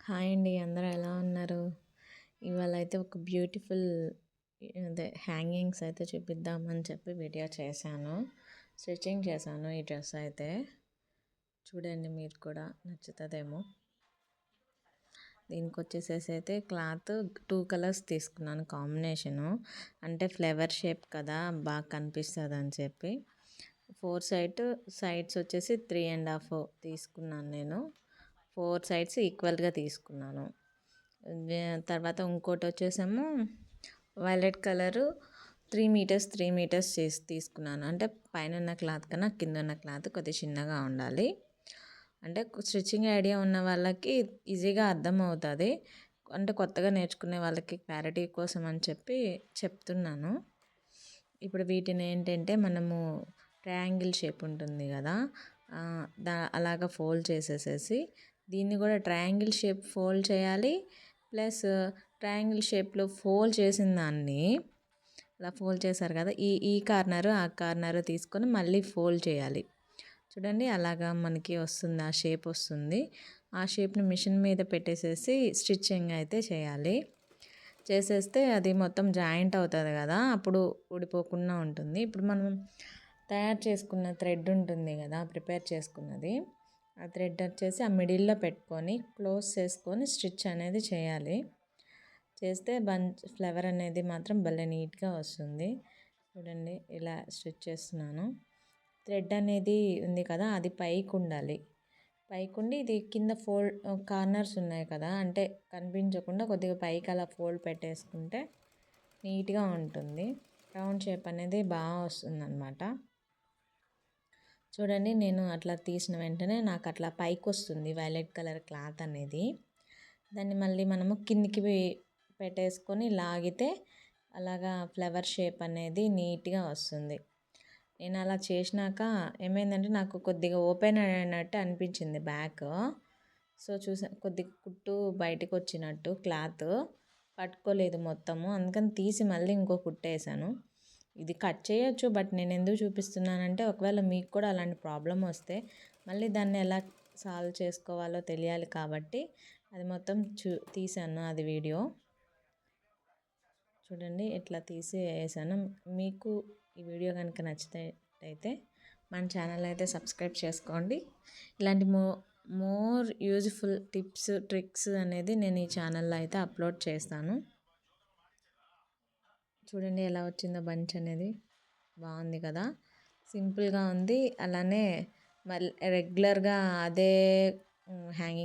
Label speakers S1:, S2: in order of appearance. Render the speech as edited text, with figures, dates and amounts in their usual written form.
S1: Hi అండి. అందరూ ఎలా ఉన్నారు? ఇవాళ అయితే ఒక బ్యూటిఫుల్ హ్యాంగింగ్స్ అయితే చూపిద్దామని చెప్పి వీడియో చేశాను. స్టిచ్చింగ్ చేశాను ఈ డ్రెస్ అయితే. చూడండి మీరు కూడా నచ్చుతుందేమో. దీనికి వచ్చేసేసి అయితే క్లాత్ 2 కలర్స్ తీసుకున్నాను కాంబినేషను. అంటే ఫ్లవర్ షేప్ కదా బాగా కనిపిస్తుంది అని చెప్పి 4 సైడ్స్ వచ్చేసి 3.5 తీసుకున్నాను నేను. 4 సైడ్స్ ఈక్వల్గా తీసుకున్నాను. తర్వాత ఇంకోటి వచ్చేసేమో వైలెట్ కలరు 3 మీటర్స్ 3 మీటర్స్ చేసి తీసుకున్నాను. అంటే పైన ఉన్న క్లాత్ కన్నా కింద ఉన్న క్లాత్ కొద్దిగా చిన్నగా ఉండాలి. అంటే స్టిచ్చింగ్ ఐడియా ఉన్న వాళ్ళకి ఈజీగా అర్థమవుతుంది. అంటే కొత్తగా నేర్చుకునే వాళ్ళకి క్లారిటీ కోసం అని చెప్పి చెప్తున్నాను. ఇప్పుడు వీటిని ఏంటంటే మనము ట్రయాంగిల్ షేప్ ఉంటుంది కదా, అలాగా ఫోల్డ్ చేసేసేసి దీన్ని కూడా ట్రయాంగిల్ షేప్ ఫోల్డ్ చేయాలి. ప్లస్ ట్రయాంగిల్ షేప్లో ఫోల్డ్ చేసిన దాన్ని అలా ఫోల్డ్ చేశారు కదా, ఈ కార్నరు ఆ కార్నరు తీసుకొని మళ్ళీ ఫోల్డ్ చేయాలి. చూడండి అలాగా మనకి వస్తుంది, ఆ షేప్ వస్తుంది. ఆ షేప్ని మిషన్ మీద పెట్టేసేసి స్టిచ్చింగ్ అయితే చేయాలి. చేసేస్తే అది మొత్తం జాయింట్ అవుతుంది కదా, అప్పుడు ఊడిపోకుండా ఉంటుంది. ఇప్పుడు మనం తయారు చేసుకున్న థ్రెడ్ ఉంటుంది కదా, ప్రిపేర్ చేసుకున్నది, ఆ థ్రెడ్ వచ్చేసి ఆ మిడిల్లో పెట్టుకొని క్లోజ్ చేసుకొని స్టిచ్ అనేది చేయాలి. చేస్తే ఫ్లవర్ అనేది మాత్రం భలే నీట్గా వస్తుంది. చూడండి ఇలా స్టిచ్ చేస్తున్నాను. థ్రెడ్ అనేది ఉంది కదా, అది పైకి ఉండాలి. పైకి ఉండి ఇది కింద ఫోల్డ్ కార్నర్స్ ఉన్నాయి కదా, అంటే కనిపించకుండా కొద్దిగా పైకి అలా ఫోల్డ్ పెట్టేసుకుంటే నీట్గా ఉంటుంది. రౌండ్ షేప్ అనేది బాగా వస్తుంది అన్నమాట. చూడండి నేను అట్లా తీసిన వెంటనే నాకు అట్లా పైకి వస్తుంది వైలెట్ కలర్ క్లాత్ అనేది. దాన్ని మళ్ళీ మనము కిందికి పెట్టేసుకొని లాగితే అలాగా ఫ్లవర్ షేప్ అనేది నీట్గా వస్తుంది. నేను అలా చేసినాక ఏమైందంటే నాకు కొద్దిగా ఓపెన్ అయినట్టు అనిపించింది బ్యాక్. సో కొద్దిగా కుట్టు బయటకు వచ్చినట్టు క్లాత్ పట్టుకోలేదు మొత్తము, అందుకని తీసి మళ్ళీ ఇంకో కుట్టేసాను. ఇది కట్ చేయొచ్చు, బట్ నేను ఎందుకు చూపిస్తున్నానంటే ఒకవేళ మీకు కూడా అలాంటి ప్రాబ్లం వస్తే మళ్ళీ దాన్ని ఎలా సాల్వ్ చేసుకోవాలో తెలియాలి కాబట్టి అది మొత్తం తీసాను అది వీడియో. చూడండి ఎట్లా తీసి వేసాను. మీకు ఈ వీడియో కనుక నచ్చినట్టయితే మన ఛానల్ అయితే సబ్స్క్రైబ్ చేసుకోండి. ఇలాంటి మోర్ యూజ్ఫుల్ టిప్స్ ట్రిక్స్ అనేది నేను ఈ ఛానల్లో అయితే అప్లోడ్ చేస్తాను. చూడండి ఎలా వచ్చిందో బంచ్ అనేది, బాగుంది కదా, సింపుల్గా ఉంది. అలానే మళ్ళీ రెగ్యులర్గా అదే హ్యాంగింగ్